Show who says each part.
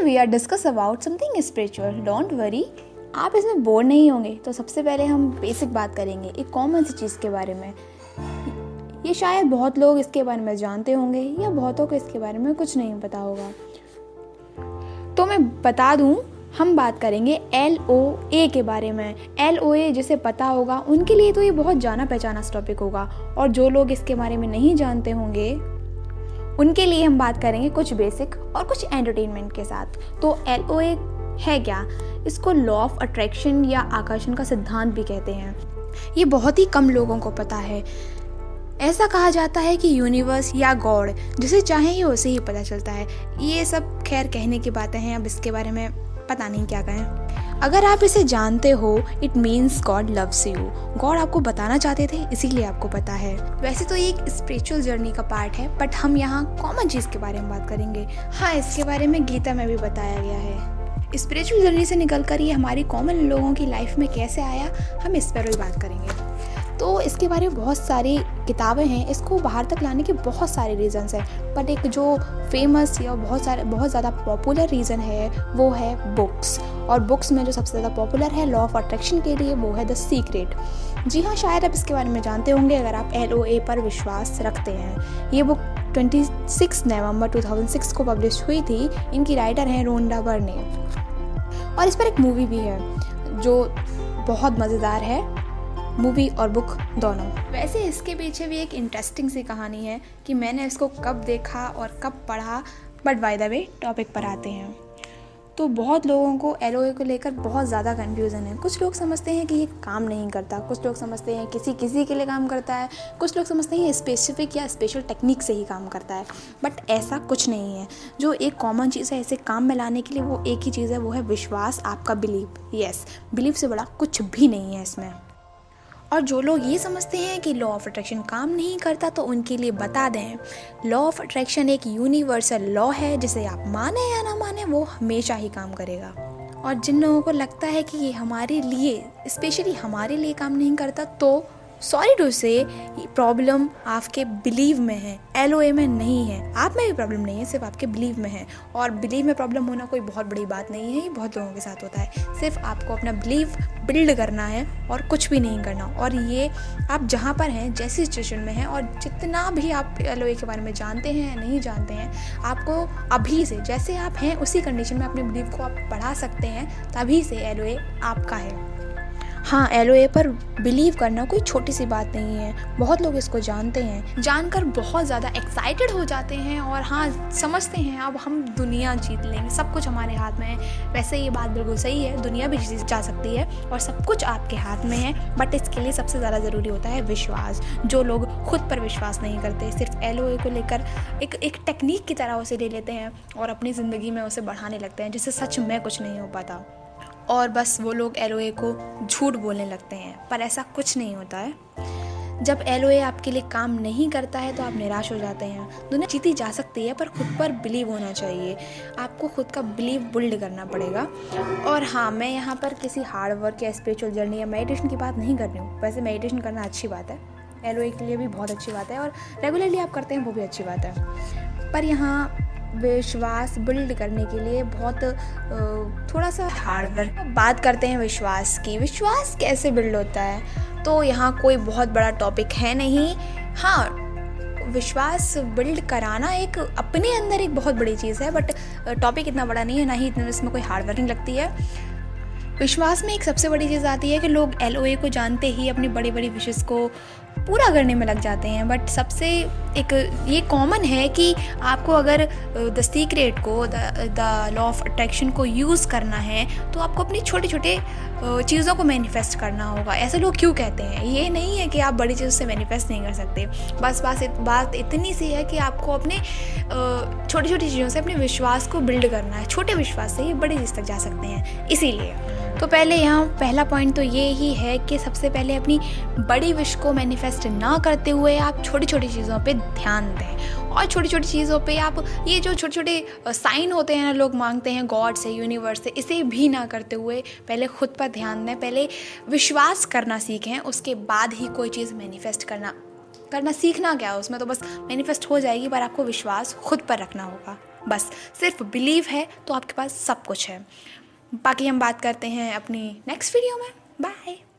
Speaker 1: We are discuss about something spiritual, don't worry, आप इसमें bore नहीं होंगे। तो सबसे पहले हम बेसिक बात करेंगे एक कॉमन सी चीज़ के बारे में। ये शायद बहुत लोग इसके बारे में जानते होंगे या बहुतों को इसके बारे में कुछ नहीं पता होगा। तो मैं बता दूं, हम बात करेंगे LOA के बारे में। LOA जिसे पता होगा उनके लिए तो ये बहुत जाना पहचाना टॉपिक होगा, और जो लोग इसके बारे में नहीं जानते होंगे उनके लिए हम बात करेंगे कुछ बेसिक और कुछ एंटरटेनमेंट के साथ। तो LOA है क्या? इसको लॉ ऑफ अट्रैक्शन या आकर्षण का सिद्धांत भी कहते हैं। ये बहुत ही कम लोगों को पता है। ऐसा कहा जाता है कि यूनिवर्स या गॉड जिसे चाहे ये उसे ही पता चलता है। ये सब खैर कहने की बातें हैं, अब इसके बारे में पता नहीं क्या कहें। अगर आप इसे जानते हो, it means God loves you. God आपको बताना चाहते थे, इसीलिए आपको पता है। वैसे तो ये एक स्पिरिचुअल जर्नी का पार्ट है, बट हम यहाँ कॉमन चीज़ के बारे में बात करेंगे। हाँ, इसके बारे में गीता में भी बताया गया है। स्पिरिचुअल जर्नी से निकलकर ये हमारी कॉमन लोगों की लाइफ में कैसे आया, हम इस पर भी बात करेंगे। तो इसके बारे में बहुत सारी किताबें हैं, इसको बाहर तक लाने के बहुत सारे रीज़न्स हैं, बट एक जो फेमस या बहुत ज़्यादा पॉपुलर रीज़न है वो है बुक्स। और बुक्स में जो सबसे ज़्यादा पॉपुलर है लॉ ऑफ अट्रैक्शन के लिए वो है द सीक्रेट। जी हाँ, शायद आप इसके बारे में जानते होंगे अगर आप LOA पर विश्वास रखते हैं। ये बुक 26 नवंबर 2006 को पब्लिश हुई थी। इनकी राइटर हैं रोंडा बर्ने, और इस पर एक मूवी भी है जो बहुत मज़ेदार है, मूवी और बुक दोनों। वैसे इसके पीछे भी एक इंटरेस्टिंग सी कहानी है कि मैंने इसको कब देखा और कब पढ़ा, but by the way topic पर आते हैं। तो बहुत लोगों को LOA को लेकर बहुत ज़्यादा कन्फ्यूज़न है। कुछ लोग समझते हैं कि ये काम नहीं करता, कुछ लोग समझते हैं किसी के लिए काम करता है, कुछ लोग समझते हैं ये स्पेसिफिक या स्पेशल टेक्निक से ही काम करता है, बट ऐसा कुछ नहीं है। जो एक कॉमन चीज़ है इसे काम में लाने के लिए, वो एक ही चीज़ है, वो है विश्वास, आपका बिलीव। यस, बिलीव से बड़ा कुछ भी नहीं है इसमें। और जो लोग ये समझते हैं कि लॉ ऑफ अट्रैक्शन काम नहीं करता, तो उनके लिए बता दें, लॉ ऑफ अट्रैक्शन एक यूनिवर्सल लॉ है, जिसे आप माने या ना माने वो हमेशा ही काम करेगा। और जिन लोगों को लगता है कि ये हमारे लिए, स्पेशली हमारे लिए काम नहीं करता, तो सॉरी टू से प्रॉब्लम आपके बिलीव में है, LOA में नहीं है। आप में भी प्रॉब्लम नहीं है, सिर्फ आपके बिलीव में है। और बिलीव में प्रॉब्लम होना कोई बहुत बड़ी बात नहीं है, ये बहुत लोगों के साथ होता है। सिर्फ आपको अपना बिलीव बिल्ड करना है और कुछ भी नहीं करना। और ये आप जहाँ पर हैं, जैसी सिचुएशन में हैं, और जितना भी आप LOA के बारे में जानते हैं या नहीं जानते हैं, आपको अभी से जैसे आप हैं उसी कंडीशन में अपने बिलीव को आप बढ़ा सकते हैं, तभी से LOA आपका है। हाँ, LOA पर बिलीव करना कोई छोटी सी बात नहीं है। बहुत लोग इसको जानते हैं, जानकर बहुत ज़्यादा एक्साइटेड हो जाते हैं, और हाँ, समझते हैं अब हम दुनिया जीत लेंगे, सब कुछ हमारे हाथ में है। वैसे ये बात बिल्कुल सही है, दुनिया भी जीत जा सकती है और सब कुछ आपके हाथ में है, बट इसके लिए सबसे ज़्यादा ज़रूरी होता है विश्वास। जो लोग खुद पर विश्वास नहीं करते, सिर्फ LOA को लेकर एक टेक्निक की तरह उसे ले लेते हैं और अपनी ज़िंदगी में उसे बढ़ाने लगते हैं, जिससे सच में कुछ नहीं हो पाता, और बस वो लोग LOA को झूठ बोलने लगते हैं। पर ऐसा कुछ नहीं होता है। जब LOA आपके लिए काम नहीं करता है तो आप निराश हो जाते हैं। दुनिया जीती जा सकती है, पर खुद पर बिलीव होना चाहिए। आपको खुद का बिलीव बिल्ड करना पड़ेगा। और हाँ, मैं यहाँ पर किसी हार्ड वर्क या स्पिरिचुअल जर्नी या मेडिटेशन की बात नहीं कर रही हूँ। वैसे मेडिटेशन करना अच्छी बात है, LOA के लिए भी बहुत अच्छी बात है, और रेगुलरली आप करते हैं वो भी अच्छी बात है। पर यहाँ विश्वास बिल्ड करने के लिए बहुत थोड़ा सा हार्ड वर्क। बात करते हैं विश्वास की। विश्वास कैसे बिल्ड होता है, तो यहाँ कोई बहुत बड़ा टॉपिक है नहीं। हाँ, विश्वास बिल्ड कराना एक अपने अंदर एक बहुत बड़ी चीज़ है, बट टॉपिक इतना बड़ा नहीं है, ना ही इतना इसमें कोई हार्ड वर्किंग लगती है। विश्वास में एक सबसे बड़ी चीज़ आती है कि लोग LOA को जानते ही अपनी बड़ी बड़ी विशेस को पूरा करने में लग जाते हैं। बट सबसे एक ये कॉमन है कि आपको अगर द सीक्रेट को, द लॉ ऑफ अट्रैक्शन को यूज़ करना है, तो आपको अपनी छोटे छोटे चीज़ों को मैनिफेस्ट करना होगा। ऐसे लोग क्यों कहते हैं? ये नहीं है कि आप बड़ी चीज़ों से मैनिफेस्ट नहीं कर सकते, बस बात इतनी सी है कि आपको अपने छोटी छोटी चीज़ों से अपने विश्वास को बिल्ड करना है। छोटे विश्वास से ही बड़ी चीज़ तक जा सकते हैं। इसीलिए तो पहले यहाँ पहला पॉइंट तो ये ही है कि सबसे पहले अपनी बड़ी विश को मैनिफेस्ट ना करते हुए आप छोटी छोटी चीज़ों पे ध्यान दें। और छोटी छोटी चीज़ों पे आप ये जो छोटे छोटे साइन होते हैं ना, लोग मांगते हैं गॉड से, यूनिवर्स से, इसे भी ना करते हुए पहले खुद पर ध्यान दें। पहले विश्वास करना सीखें, उसके बाद ही कोई चीज़ मैनिफेस्ट करना सीखना क्या है, उसमें तो बस मैनिफेस्ट हो जाएगी, पर आपको विश्वास खुद पर रखना होगा। बस सिर्फ बिलीव है तो आपके पास सब कुछ है। बाकी हम बात करते हैं अपनी नेक्स्ट वीडियो में। बाय।